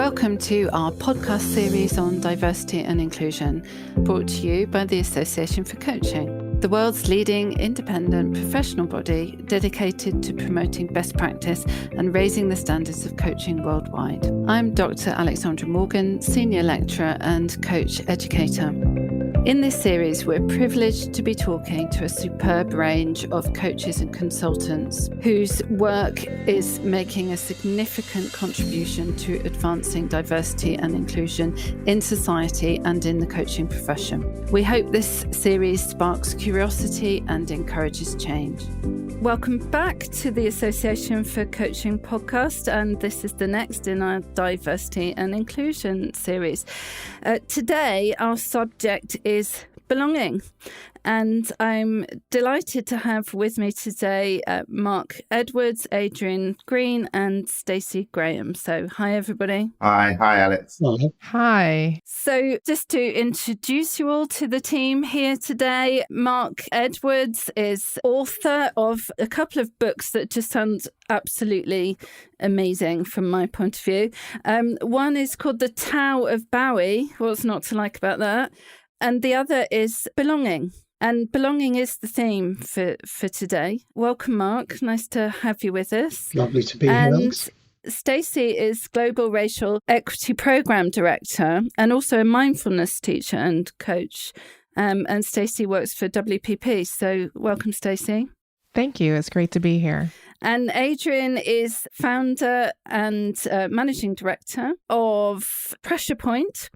Welcome to our podcast series on diversity and inclusion, brought to you by the Association for Coaching, the world's leading independent professional body dedicated to promoting best practice and raising the standards of coaching worldwide. I'm Dr. Alexandra Morgan, Senior Lecturer and Coach Educator. In this series, we're privileged to be talking to a superb range of coaches and consultants whose work is making a significant contribution to advancing diversity and inclusion in society and in the coaching profession. We hope this series sparks curiosity and encourages change. Welcome back to the Association for Coaching podcast, and this is the next in our diversity and inclusion series. Today, our subject is belonging, and I'm delighted to have with me today Mark Edwards, Adrian Green and Stacie Graham. So hi everybody. Hi Alex. Hi. So just to introduce you all to the team here today, Mark Edwards is author of a couple of books that just sound absolutely amazing from my point of view. One is called The Tao of Bowie. What's not to like about that? And the other is belonging. And belonging is the theme for today. Welcome, Mark. Nice to have you with us. Lovely to be here, Alex. Stacie is Global Racial Equity Program Director and also a mindfulness teacher and coach. And Stacie works for WPP. So welcome, Stacie. Thank you. It's great to be here. And Adrian is founder and managing director of Pressure Point,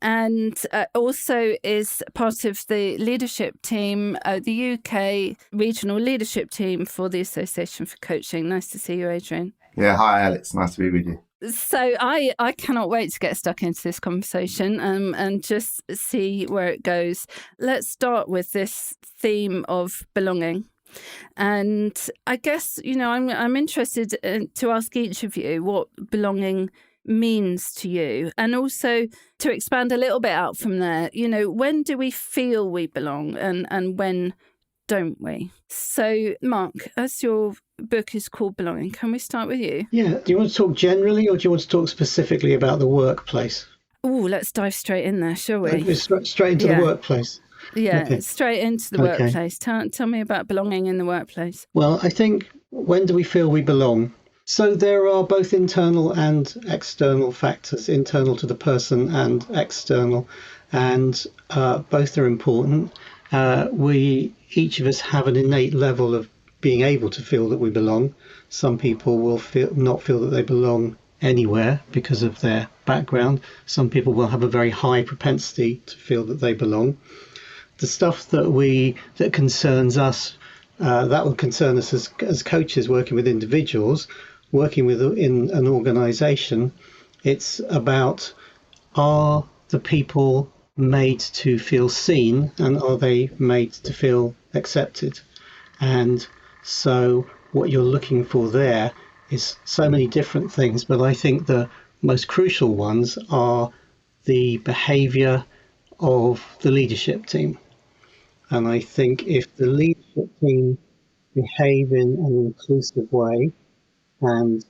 and also is part of the leadership team, the UK regional leadership team for the Association for Coaching. Nice to see you, Adrian. Yeah, hi Alex. Nice to be with you. So I cannot wait to get stuck into this conversation and just see where it goes. Let's start with this theme of belonging. And I guess, I'm interested to ask each of you what belonging means to you, and also to expand a little bit out from there. When do we feel we belong and when don't we? So, Mark, as your book is called Belonging, can we start with you? Yeah. Do you want to talk generally or do you want to talk specifically about the workplace? Oh, let's dive straight in there, shall we? Straight into the workplace. Yeah, okay. Straight into the workplace. Tell me about belonging in the workplace. Well, I think, when do we feel we belong? So there are both internal and external factors, internal to the person and external, and both are important. Each of us have an innate level of being able to feel that we belong. Some people will not feel that they belong anywhere because of their background. Some people will have a very high propensity to feel that they belong. The stuff that concerns us, that will concern us as coaches working with individuals, working within an organisation. It's about, are the people made to feel seen and are they made to feel accepted? And so what you're looking for there is so many different things, but I think the most crucial ones are the behaviour of the leadership team. And I think if the leadership team behave in an inclusive way and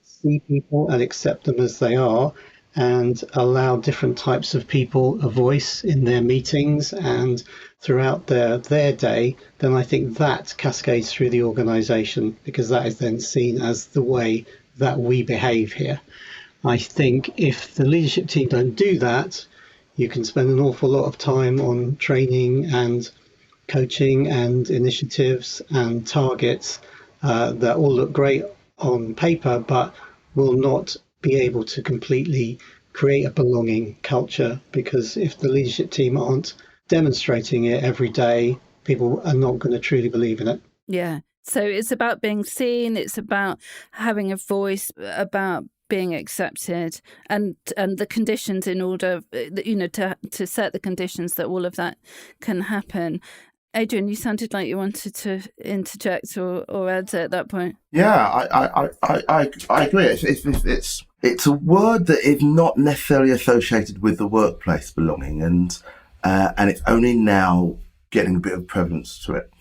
see people and accept them as they are and allow different types of people a voice in their meetings and throughout their day, then I think that cascades through the organisation, because that is then seen as the way that we behave here. I think if the leadership team don't do that, you can spend an awful lot of time on training and coaching and initiatives and targets that all look great on paper, but will not be able to completely create a belonging culture, because if the leadership team aren't demonstrating it every day, people are not going to truly believe in it. Yeah. So it's about being seen, it's about having a voice, about being accepted, and the conditions in order, to set the conditions that all of that can happen. Adrian, you sounded like you wanted to interject or add at that point. Yeah, I agree. It's a word that is not necessarily associated with the workplace, belonging, and it's only now getting a bit of prevalence to it.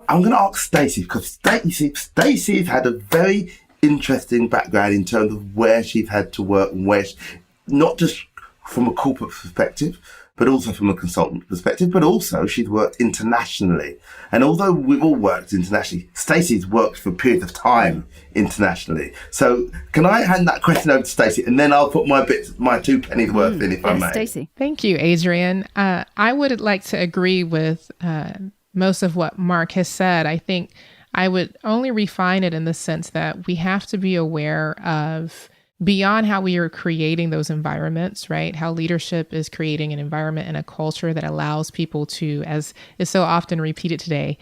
I'm going to ask Stacie, because Stacie's had a very interesting background in terms of where she's had to work and not just from a corporate perspective, but also from a consultant perspective, but also she's worked internationally. And although we've all worked internationally, Stacie's worked for periods of time internationally. So can I hand that question over to Stacie, and then I'll put my 2 pennies worth in, if I may. Stacie. Thank you, Adrian. I would like to agree with most of what Mark has said. I think I would only refine it in the sense that we have to be aware of beyond how we are creating those environments, right? How leadership is creating an environment and a culture that allows people to, as is so often repeated today,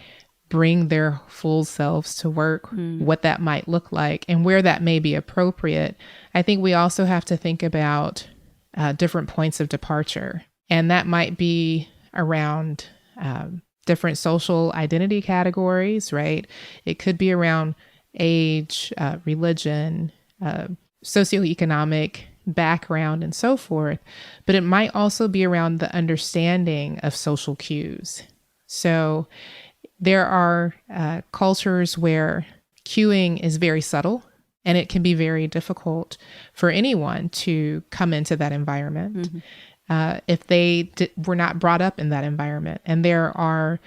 bring their full selves to work, what that might look like and where that may be appropriate. I think we also have to think about different points of departure. And that might be around different social identity categories, right? It could be around age, religion, socioeconomic background, and so forth. But it might also be around the understanding of social cues. So there are cultures where cueing is very subtle, and it can be very difficult for anyone to come into that environment if they were not brought up in that environment. And there are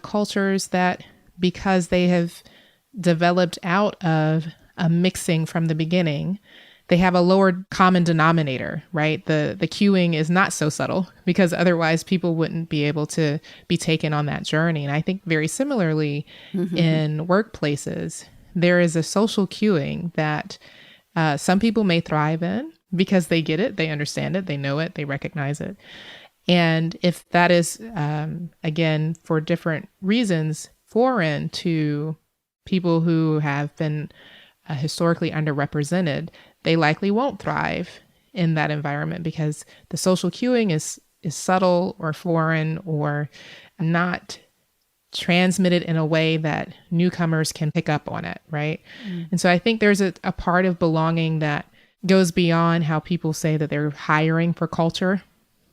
cultures that, because they have developed out of a mixing from the beginning, they have a lower common denominator, right? The cueing is not so subtle, because otherwise people wouldn't be able to be taken on that journey. And I think very similarly in workplaces, there is a social cueing that some people may thrive in because they get it, they understand it, they know it, they recognize it. And if that is, again, for different reasons, foreign to people who have been historically underrepresented, they likely won't thrive in that environment because the social cueing is subtle or foreign or not transmitted in a way that newcomers can pick up on it, right? And so I think there's a part of belonging that goes beyond how people say that they're hiring for culture.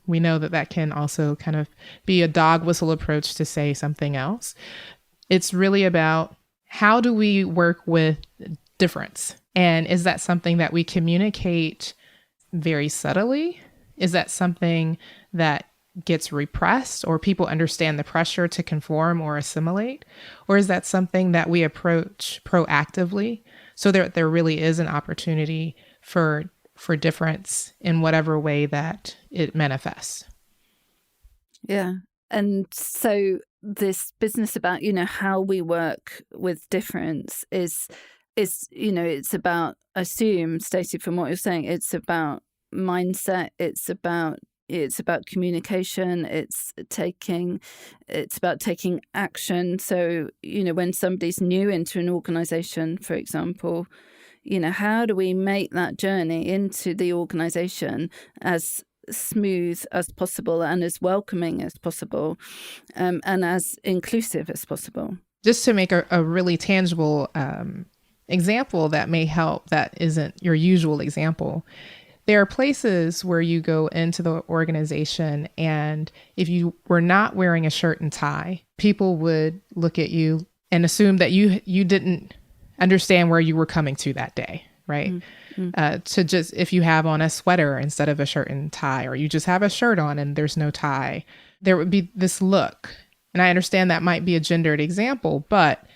We know that that can also kind of be a dog whistle approach to say something else. It's really about, how do we work with difference? And is that something that we communicate very subtly? Is that something that gets repressed, or people understand the pressure to conform or assimilate? Or is that something that we approach proactively so there really is an opportunity for difference in whatever way that it manifests? Yeah. And so this business about, how we work with difference is, it's about, I assume, Stacie, from what you're saying, it's about mindset, it's about communication, it's about taking action. So, when somebody's new into an organization, for example, how do we make that journey into the organization as smooth as possible and as welcoming as possible, and as inclusive as possible? Just to make a really tangible example that may help, that isn't your usual example. There are places where you go into the organization, and if you were not wearing a shirt and tie, people would look at you and assume that you didn't understand where you were coming to that day, right? To just, if you have on a sweater instead of a shirt and tie, or you just have a shirt on and there's no tie, there would be this look. And I understand that might be a gendered example, but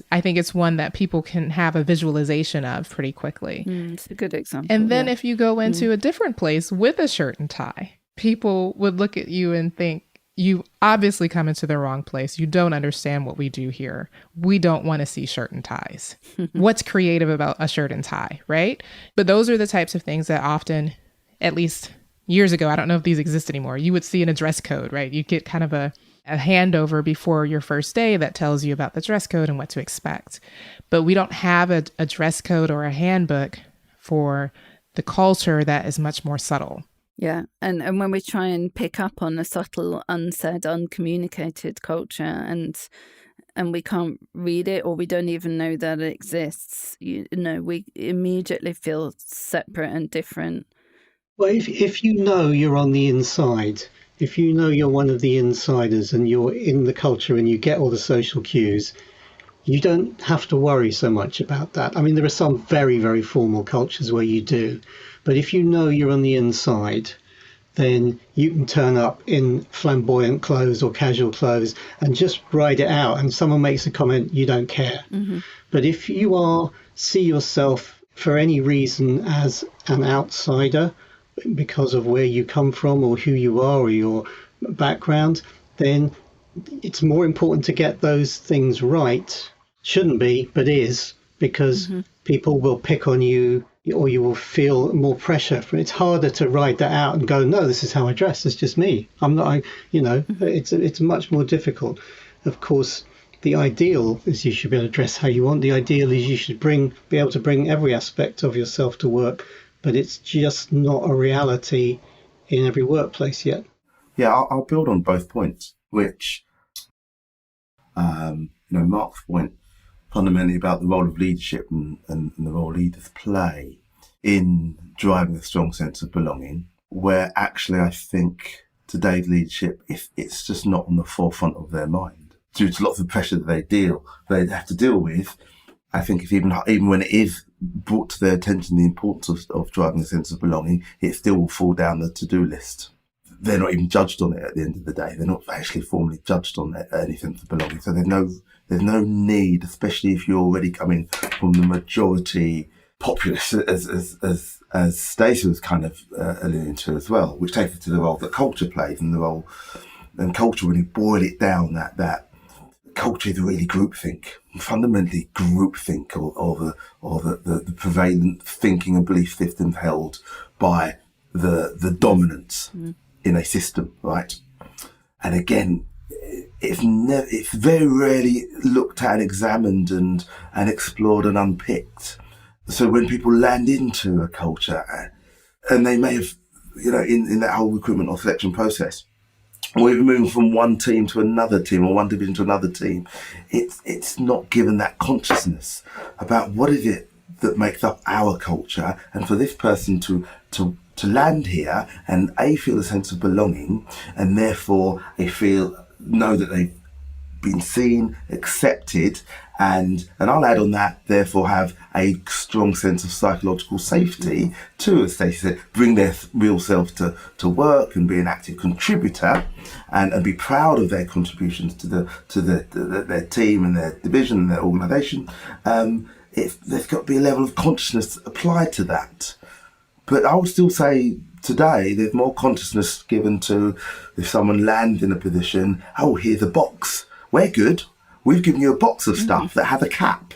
I think it's one that people can have a visualization of pretty quickly. It's a good example. And then if you go into a different place with a shirt and tie, people would look at you and think, you obviously come into the wrong place. You don't understand what we do here. We don't want to see shirt and ties. What's creative about a shirt and tie, right? But those are the types of things that often, at least years ago, I don't know if these exist anymore, you would see in a dress code, right? You get kind of a handover before your first day that tells you about the dress code and what to expect. But we don't have a dress code or a handbook for the culture that is much more subtle. Yeah. And when we try and pick up on a subtle, unsaid, uncommunicated culture and we can't read it, or we don't even know that it exists, we immediately feel separate and different. Well, if you know you're on the inside, if you know you're one of the insiders and you're in the culture and you get all the social cues, you don't have to worry so much about that. I mean, there are some very, very formal cultures where you do, but if you know you're on the inside, then you can turn up in flamboyant clothes or casual clothes and just ride it out. And someone makes a comment, you don't care. Mm-hmm. But if you see yourself for any reason as an outsider because of where you come from or who you are or your background, then it's more important to get those things right. Shouldn't be, but is, because people will pick on you, or you will feel more pressure. It's harder to ride that out and go, no, this is how I dress. It's just me. I'm not, it's much more difficult. Of course, the ideal is you should be able to dress how you want. The ideal is you should be able to bring every aspect of yourself to work, but it's just not a reality in every workplace yet. Yeah, I'll build on both points, which, Mark's point fundamentally about the role of leadership and the role leaders play in driving a strong sense of belonging, where actually I think today's leadership, if it's just not on the forefront of their mind, due to lots of pressure that they have to deal with, I think if even when it is brought to their attention the importance of driving a sense of belonging, it still will fall down the to-do list. They're not even judged on it at the end of the day. They're not actually formally judged on any sense of belonging. So there's no need, especially if you're already coming from the majority populace, as Stacie was kind of alluding to as well, which takes us to the role that culture plays and culture, when you boil it down, that culture is really groupthink, fundamentally groupthink, or the prevalent thinking and belief systems held by the dominance in a system, right? And again, it's very rarely looked at and examined and explored and unpicked. So when people land into a culture, and they may have, in that whole recruitment or selection process, or even moving from one team to another team or one division to another team, it's not given that consciousness about what is it that makes up our culture, and for this person to land here and feel a sense of belonging, and therefore they know that they've been seen, accepted, and I'll add on that, therefore have a strong sense of psychological safety to, as Stacie said, bring their real self to work and be an active contributor and be proud of their contributions to their team and their division and their organisation. There's got to be a level of consciousness applied to that. But I would still say today there's more consciousness given to, if someone lands in a position, here's a box. We're good. We've given you a box of stuff that has a cap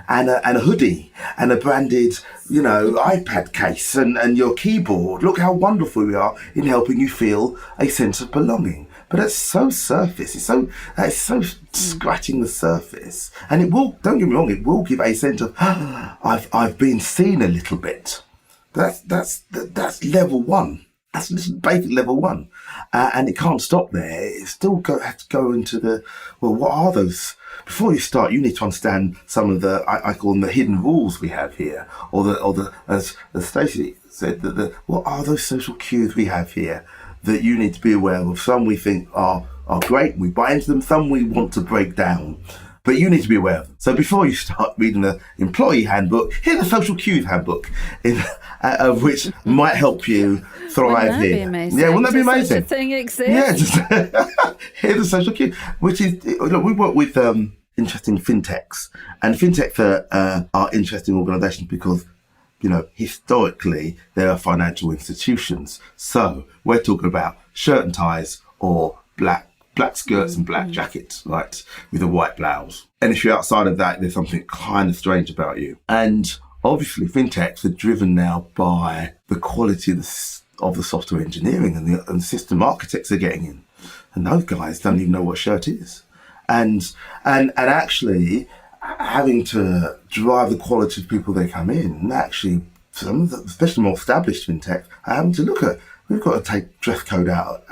and a hoodie and a branded, iPad case and your keyboard. Look how wonderful we are in helping you feel a sense of belonging. But it's so surface. It's so scratching the surface. And it will, don't get me wrong, it will give a sense of, I've been seen a little bit. That's level one. That's basic level one. And it can't stop there. It still has to go into what are those? Before you start, you need to understand some of the, I call them the hidden rules we have here, or the as Stacie said, what are those social cues we have here that you need to be aware of? Some we think are great, we buy into them, some we want to break down. But you need to be aware of them. So before you start reading the employee handbook, here's the social cues handbook, of which might help you thrive here. Yeah, wouldn't that be amazing? Such a thing exists. Yeah, here's the social cues, which is, look, we work with interesting fintechs, and fintechs are interesting organisations because, historically they are financial institutions. So we're talking about shirt and ties or black skirts and black jackets, right, with a white blouse. And if you're outside of that, there's something kind of strange about you. And obviously, fintechs are driven now by the quality of the software engineering and the system architects are getting in. And those guys don't even know what a shirt is. And actually, having to drive the quality of people they come in, and actually, some of the, especially more established fintechs, are having to look at, we've got to take dress code out.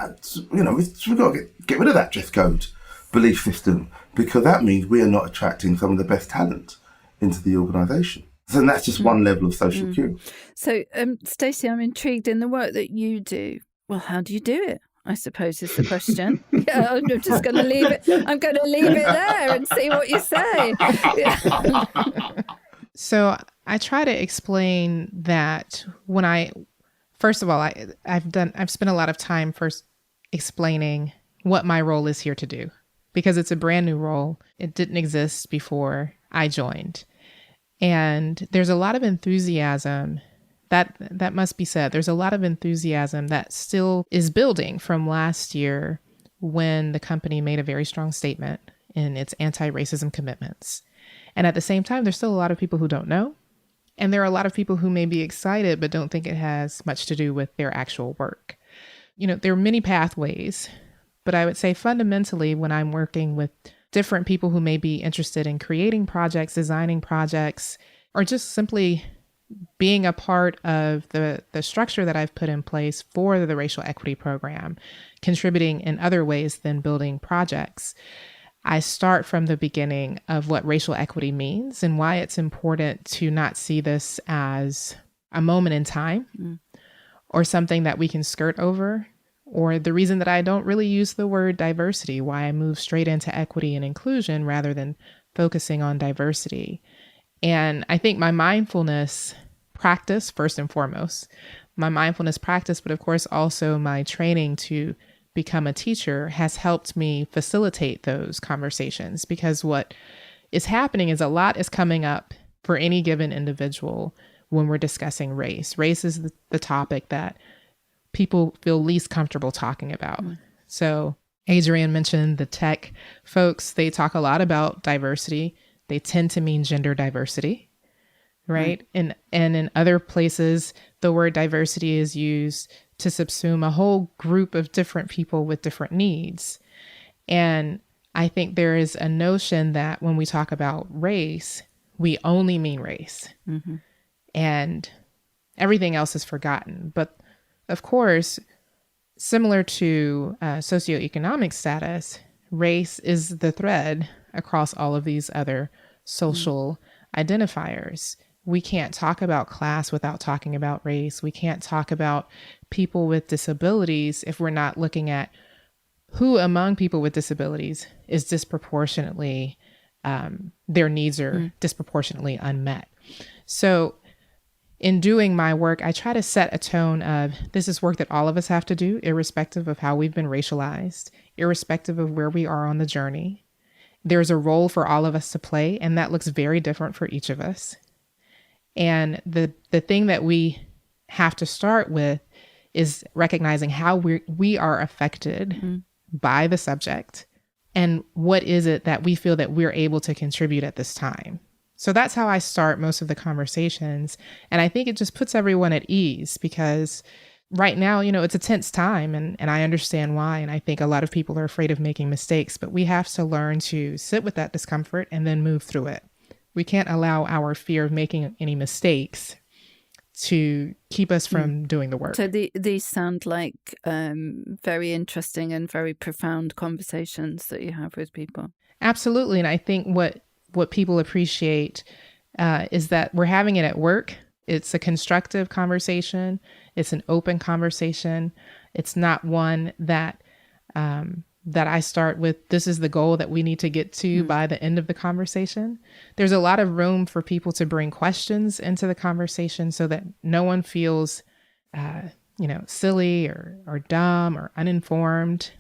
We've got to get rid of that dress code belief system, because that means we are not attracting some of the best talent into the organisation. So that's just one level of social cue. So, Stacie, I'm intrigued in the work that you do. Well, how do you do it? I suppose is the question. Yeah, I'm just going to leave it. I'm going to leave it there and see what you say. Yeah. So I try to explain that first of all, I've spent a lot of time first explaining what my role is here to do, because it's a brand new role. It didn't exist before I joined. And there's a lot of enthusiasm that must be said. There's a lot of enthusiasm that still is building from last year when the company made a very strong statement in its anti-racism commitments. And at the same time, there's still a lot of people who don't know. And there are a lot of people who may be excited, but don't think it has much to do with their actual work. There are many pathways, but I would say fundamentally when I'm working with different people who may be interested in creating projects, designing projects, or just simply being a part of the structure that I've put in place for the racial equity program, contributing in other ways than building projects, I start from the beginning of what racial equity means and why it's important to not see this as a moment in time or something that we can skirt over, or the reason that I don't really use the word diversity, why I move straight into equity and inclusion rather than focusing on diversity. And I think my mindfulness practice, first and foremost, my mindfulness practice, but of course also my training to become a teacher has helped me facilitate those conversations, because what is happening is a lot is coming up for any given individual when we're discussing race. Race is the topic that people feel least comfortable talking about. So Adrian mentioned the tech folks, they talk a lot about diversity. They tend to mean gender diversity, right? And in other places, the word diversity is used to subsume a whole group of different people with different needs. And I think there is a notion that when we talk about race, we only mean race. And everything else is forgotten. But of course, similar to socioeconomic status, race is the thread across all of these other social identifiers. We can't talk about class without talking about race. We can't talk about people with disabilities if we're not looking at who among people with disabilities is disproportionately, their needs are disproportionately unmet. So in doing my work, I try to set a tone of this is work that all of us have to do, irrespective of how we've been racialized, irrespective of where we are on the journey. There's a role for all of us to play, and that looks very different for each of us. And the thing that we have to start with is recognizing how we are affected by the subject, and what is it that we feel that we're able to contribute at this time. So that's how I start most of the conversations. And I think it just puts everyone at ease, because right now, it's a tense time, and I understand why. And I think a lot of people are afraid of making mistakes, but we have to learn to sit with that discomfort and then move through it. We can't allow our fear of making any mistakes to keep us from doing the work. So these sound like very interesting and very profound conversations that you have with people. Absolutely. And I think what people appreciate is that we're having it at work. It's a constructive conversation. It's an open conversation. It's not one that I start with, this is the goal that we need to get to by the end of the conversation. There's a lot of room for people to bring questions into the conversation so that no one feels, silly or dumb or uninformed.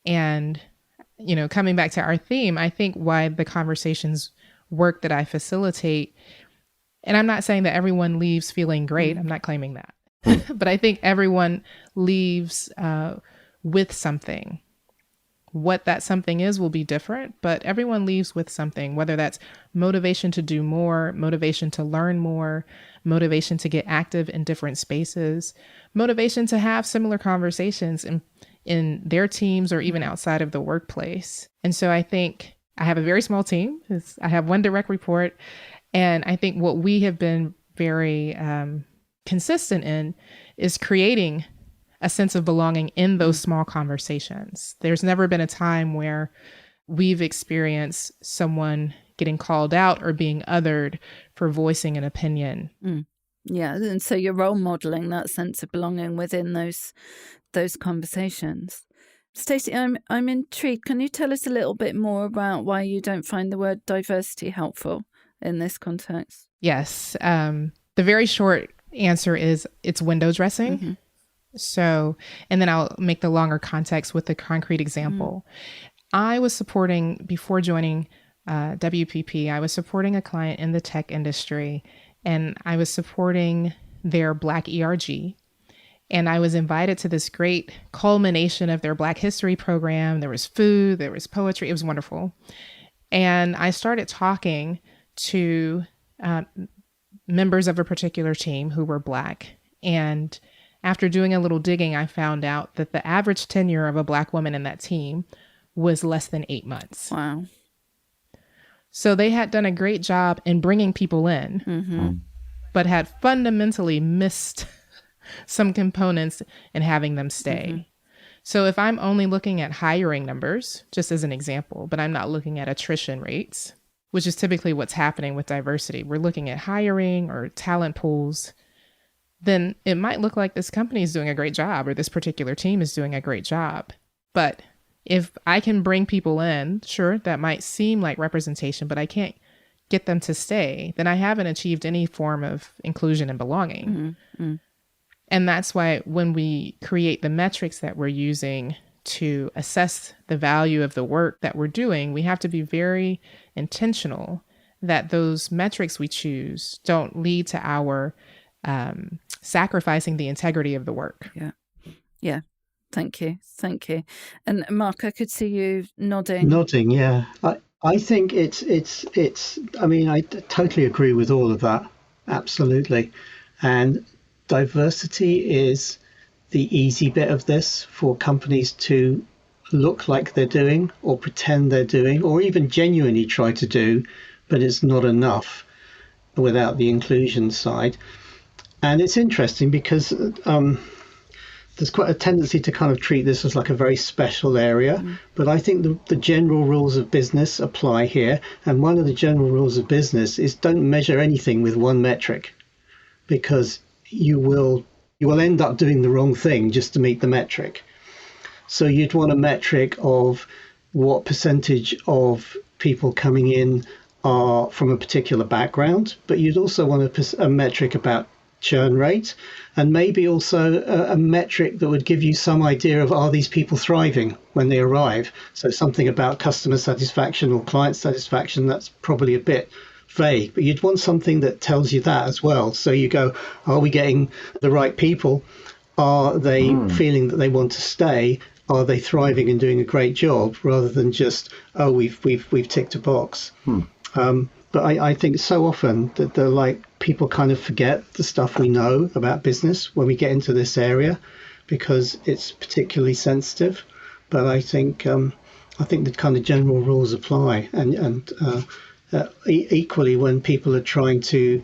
And, coming back to our theme, I think why the conversations work that I facilitate, and I'm not saying that everyone leaves feeling great. I'm not claiming that. But I think everyone leaves with something. What that something is will be different, but everyone leaves with something, whether that's motivation to do more, motivation to learn more, motivation to get active in different spaces, motivation to have similar conversations in their teams or even outside of the workplace. And so I think I have a very small team. I have one direct report. And I think what we have been very consistent in is creating a sense of belonging in those small conversations. There's never been a time where we've experienced someone getting called out or being othered for voicing an opinion. Yeah, and so you're role modeling that sense of belonging within those those conversations. Stacie, I'm intrigued. Can you tell us a little bit more about why you don't find the word diversity helpful in this context? Yes. The very short answer is it's window dressing. Mm-hmm. So, and then I'll make the longer context with the concrete example. I was supporting, before joining WPP, I was supporting a client in the tech industry, and I was supporting their Black ERG. And I was invited to this great culmination of their Black History program. There was food, there was poetry. It was wonderful. And I started talking to members of a particular team who were Black. And after doing a little digging, I found out that the average tenure of a Black woman in that team was less than 8 months. Wow. So they had done a great job in bringing people in, but had fundamentally missed some components in having them stay. So if I'm only looking at hiring numbers, just as an example, but I'm not looking at attrition rates, which is typically what's happening with diversity, we're looking at hiring or talent pools, then it might look like this company is doing a great job or this particular team is doing a great job. But if I can bring people in, sure, that might seem like representation, but I can't get them to stay, then I haven't achieved any form of inclusion and belonging. And that's why when we create the metrics that we're using to assess the value of the work that we're doing, we have to be very intentional that those metrics we choose don't lead to our sacrificing the integrity of the work. Yeah. Thank you. And Mark, I could see you nodding. Yeah. I think it's. I mean, I totally agree with all of that. Absolutely. And diversity is the easy bit of this for companies to look like they're doing or pretend they're doing or even genuinely try to do, but it's not enough without the inclusion side. And it's interesting because there's quite a tendency to kind of treat this as like a very special area, but I think the general rules of business apply here. And one of the general rules of business is don't measure anything with one metric, because you will end up doing the wrong thing just to meet the metric. So you'd want a metric of what percentage of people coming in are from a particular background, but you'd also want a metric about churn rate, and maybe also a metric that would give you some idea of, are these people thriving when they arrive? So something about customer satisfaction or client satisfaction, that's probably a bit vague, but you'd want something that tells you that as well. So you go, are we getting the right people? Are they feeling that they want to stay? Are they thriving and doing a great job, rather than just, oh, we've ticked a box. But I think so often that they're like, people kind of forget the stuff we know about business when we get into this area, because it's particularly sensitive. But I think the kind of general rules apply, and equally, when people are trying to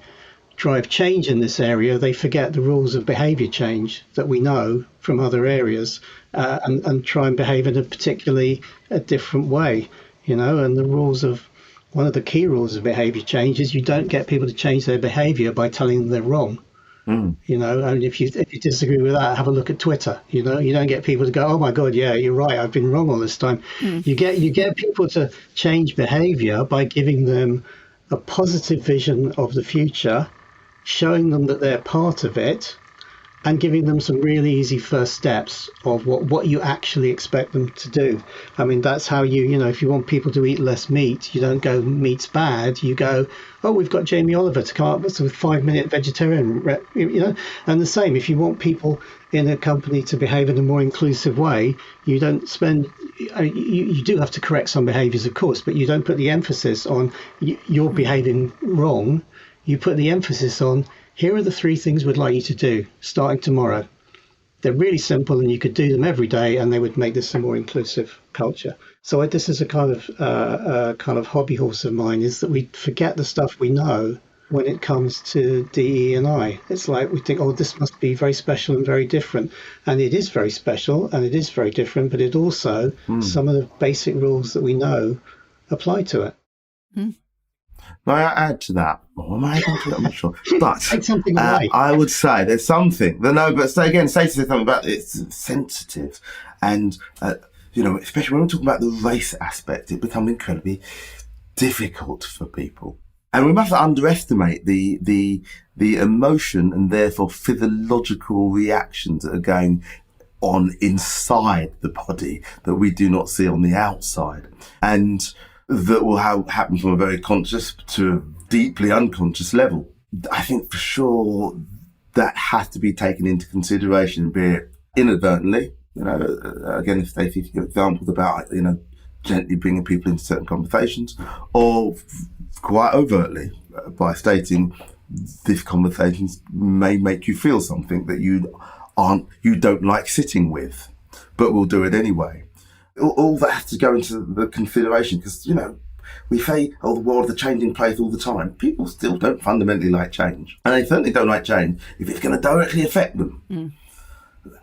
drive change in this area, they forget the rules of behavior change that we know from other areas, and try and behave in a different way, and one of the key rules of behavior change is you don't get people to change their behavior by telling them they're wrong. And if you disagree with that, have a look at Twitter. You don't get people to go, oh my God, yeah, you're right, I've been wrong all this time. You get people to change behavior by giving them a positive vision of the future, showing them that they're part of it, and giving them some really easy first steps of what you actually expect them to do. I mean, that's how if you want people to eat less meat, you don't go, meat's bad. You go, oh, we've got Jamie Oliver to come up with a 5-minute vegetarian, And the same, if you want people in a company to behave in a more inclusive way, you don't spend, you do have to correct some behaviors, of course, but you don't put the emphasis on you're behaving wrong. You put the emphasis on, here are the 3 things we'd like you to do starting tomorrow. They're really simple, and you could do them every day, and they would make this a more inclusive culture. So this is a kind of hobby horse of mine, is that we forget the stuff we know when it comes to DE&I. It's like we think, oh, this must be very special and very different. And it is very special and it is very different, but it also, some of the basic rules that we know apply to it. May I add to that? Or am I able to? I'm not sure. But Take something away. I would say there's something. No, but so again, Stacie said something about it's sensitive. And, especially when we're talking about the race aspect, it becomes incredibly difficult for people. And we mustn't underestimate the emotion and therefore physiological reactions that are going on inside the body that we do not see on the outside. And that will happen from a very conscious to a deeply unconscious level. I think for sure that has to be taken into consideration, be it inadvertently, again, if they give examples about, gently bringing people into certain conversations, or quite overtly by stating this conversation may make you feel something that you don't like sitting with, but we'll do it anyway. All that has to go into the consideration because, we say, the world is a changing place all the time. People still don't fundamentally like change. And they certainly don't like change if it's going to directly affect them. Mm.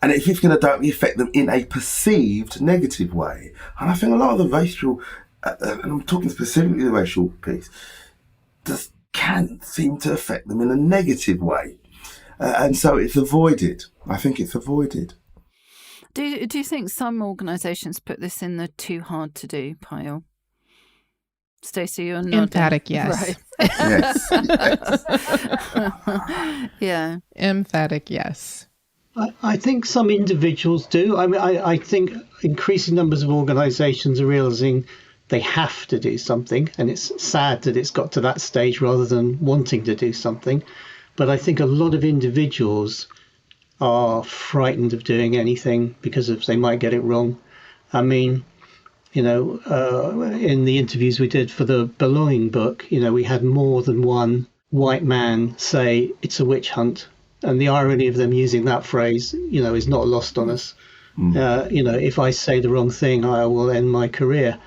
And if it's going to directly affect them in a perceived negative way. And I think a lot of the racial, and I'm talking specifically the racial piece, just can seem to affect them in a negative way. And so it's avoided. I think it's avoided. Do you think some organisations put this in the too hard to do pile? Stacie, you're nodding. Emphatic yes. Right. Yes. Yeah. Emphatic yes. I think some individuals do. I mean, I think increasing numbers of organisations are realising they have to do something, and it's sad that it's got to that stage rather than wanting to do something. But I think a lot of individuals are frightened of doing anything because they might get it wrong. I mean, in the interviews we did for the Belonging book, we had more than one white man say it's a witch hunt. And the irony of them using that phrase, is not lost on us. Mm. If I say the wrong thing, I will end my career.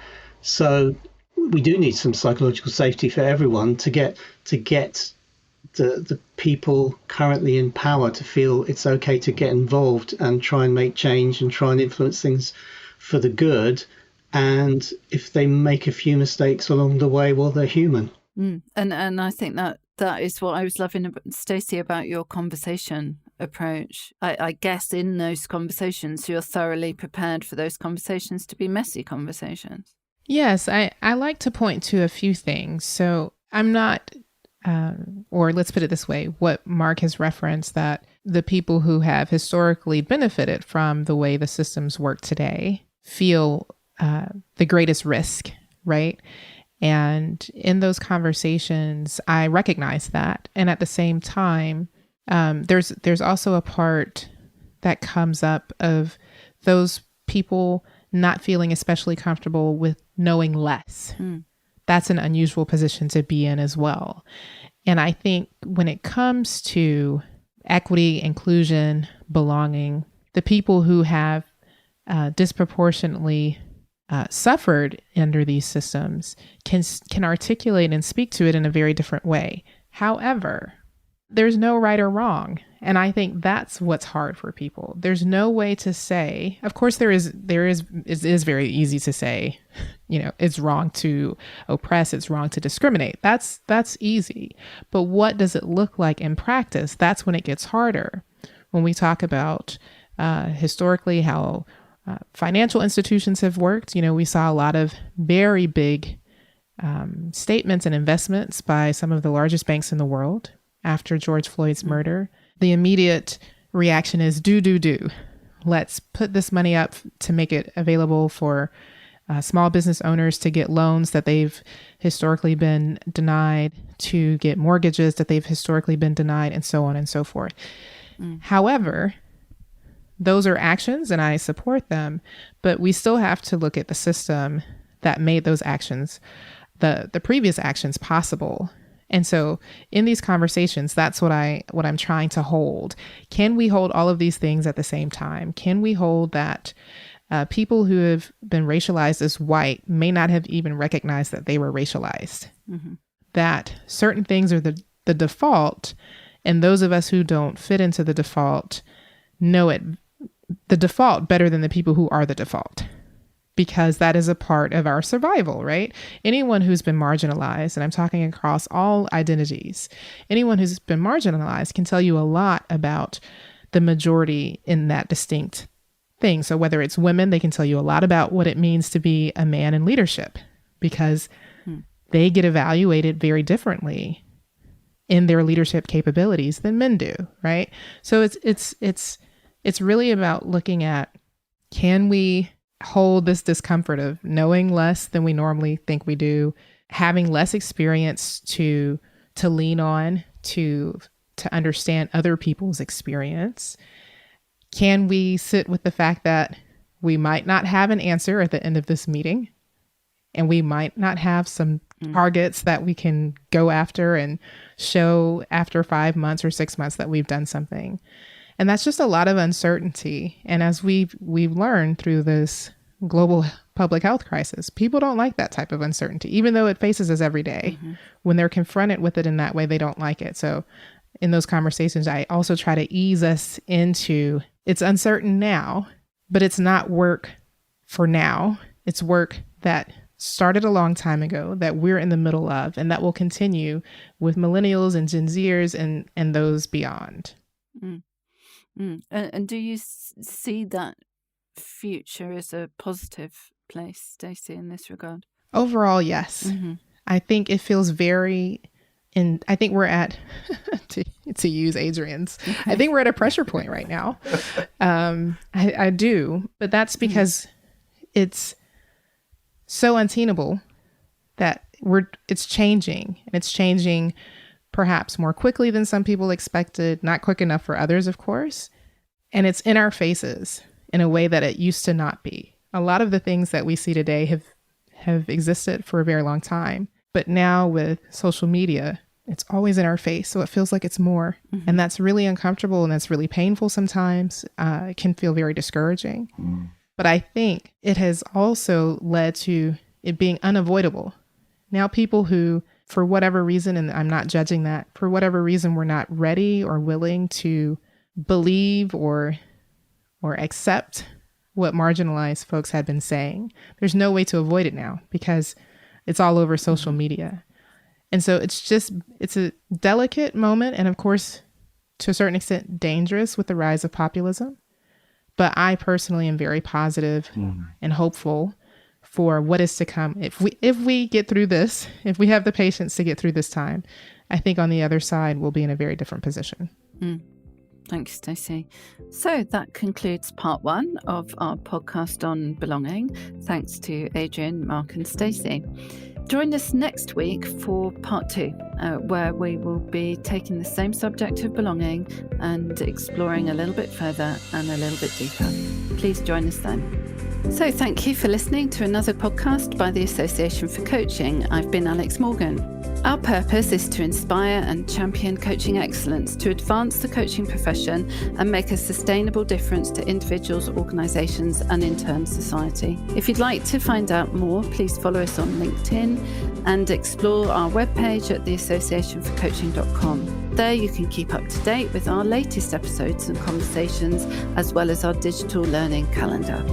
So we do need some psychological safety for everyone to get the people currently in power to feel it's okay to get involved and try and make change and try and influence things for the good. And if they make a few mistakes along the way, well, they're human. Mm. And I think that is what I was loving about Stacie, about your conversation approach. I guess in those conversations, you're thoroughly prepared for those conversations to be messy conversations. Yes, I like to point to a few things. So I'm not, or let's put it this way, what Mark has referenced, that the people who have historically benefited from the way the systems work today feel the greatest risk, right? And in those conversations, I recognize that. And at the same time, there's also a part that comes up of those people not feeling especially comfortable with knowing less. Mm. That's an unusual position to be in as well. And I think when it comes to equity, inclusion, belonging, the people who have disproportionately suffered under these systems can articulate and speak to it in a very different way. However, there's no right or wrong. And I think that's what's hard for people. There's no way to say, of course it is very easy to say, it's wrong to oppress, it's wrong to discriminate. That's easy. But what does it look like in practice? That's when it gets harder. When we talk about historically how financial institutions have worked, we saw a lot of very big statements and investments by some of the largest banks in the world after George Floyd's murder. The immediate reaction is do. Let's put this money up to make it available for small business owners to get loans that they've historically been denied, to get mortgages that they've historically been denied, and so on and so forth. Mm. However, those are actions and I support them, but we still have to look at the system that made those actions, the previous actions, possible. And so in these conversations, that's what I'm trying to hold. Can we hold all of these things at the same time? Can we hold that people who have been racialized as white may not have even recognized that they were racialized? Mm-hmm. That certain things are the default, and those of us who don't fit into the default know it, the default, better than the people who are the default. because that is a part of our survival, right? Anyone who's been marginalized, and I'm talking across all identities, anyone who's been marginalized can tell you a lot about the majority in that distinct thing. So whether it's women, they can tell you a lot about what it means to be a man in leadership, because they get evaluated very differently in their leadership capabilities than men do, right? So it's really about looking at, can we hold this discomfort of knowing less than we normally think we do, having less experience to lean on, to understand other people's experience? Can we sit with the fact that we might not have an answer at the end of this meeting, and we might not have some targets that we can go after and show after 5 months or 6 months that we've done something? And that's just a lot of uncertainty. And as we've learned through this global public health crisis, people don't like that type of uncertainty, even though it faces us every day. When they're confronted with it in that way, they don't like it. So in those conversations, I also try to ease us into, it's uncertain now, but it's not work for now. It's work that started a long time ago, that we're in the middle of, and that will continue with millennials and Gen Zers and those beyond. And do you see that future as a positive place, Stacie, in this regard? Overall, yes. I think it feels very, and I think we're at, to use Adrian's, I think we're at a pressure point right now. I do, but that's because it's so untenable that it's changing, and it's changing perhaps more quickly than some people expected, not quick enough for others, of course. And it's in our faces in a way that it used to not be. A lot of the things that we see today have existed for a very long time. But now with social media, it's always in our face. So it feels like it's more. And that's really uncomfortable, and that's really painful sometimes. It can feel very discouraging. But I think it has also led to it being unavoidable. Now people who, for whatever reason, and I'm not judging that, for whatever reason, we're not ready or willing to believe or accept what marginalized folks had been saying. There's no way to avoid it now because it's all over social media. And so it's a delicate moment, and of course, to a certain extent, dangerous with the rise of populism. But I personally am very positive and hopeful for what is to come. If we get through this, if we have the patience to get through this time, I think on the other side, we'll be in a very different position. Thanks, Stacie. So that concludes part 1 of our podcast on belonging. Thanks to Adrian, Mark and Stacie. Join us next week for part 2, where we will be taking the same subject of belonging and exploring a little bit further and a little bit deeper. Please join us then. So thank you for listening to another podcast by the Association for Coaching. I've been Alex Morgan. Our purpose is to inspire and champion coaching excellence, to advance the coaching profession and make a sustainable difference to individuals, organisations and in turn society. If you'd like to find out more, please follow us on LinkedIn and explore our webpage at theassociationforcoaching.com. There you can keep up to date with our latest episodes and conversations, as well as our digital learning calendar.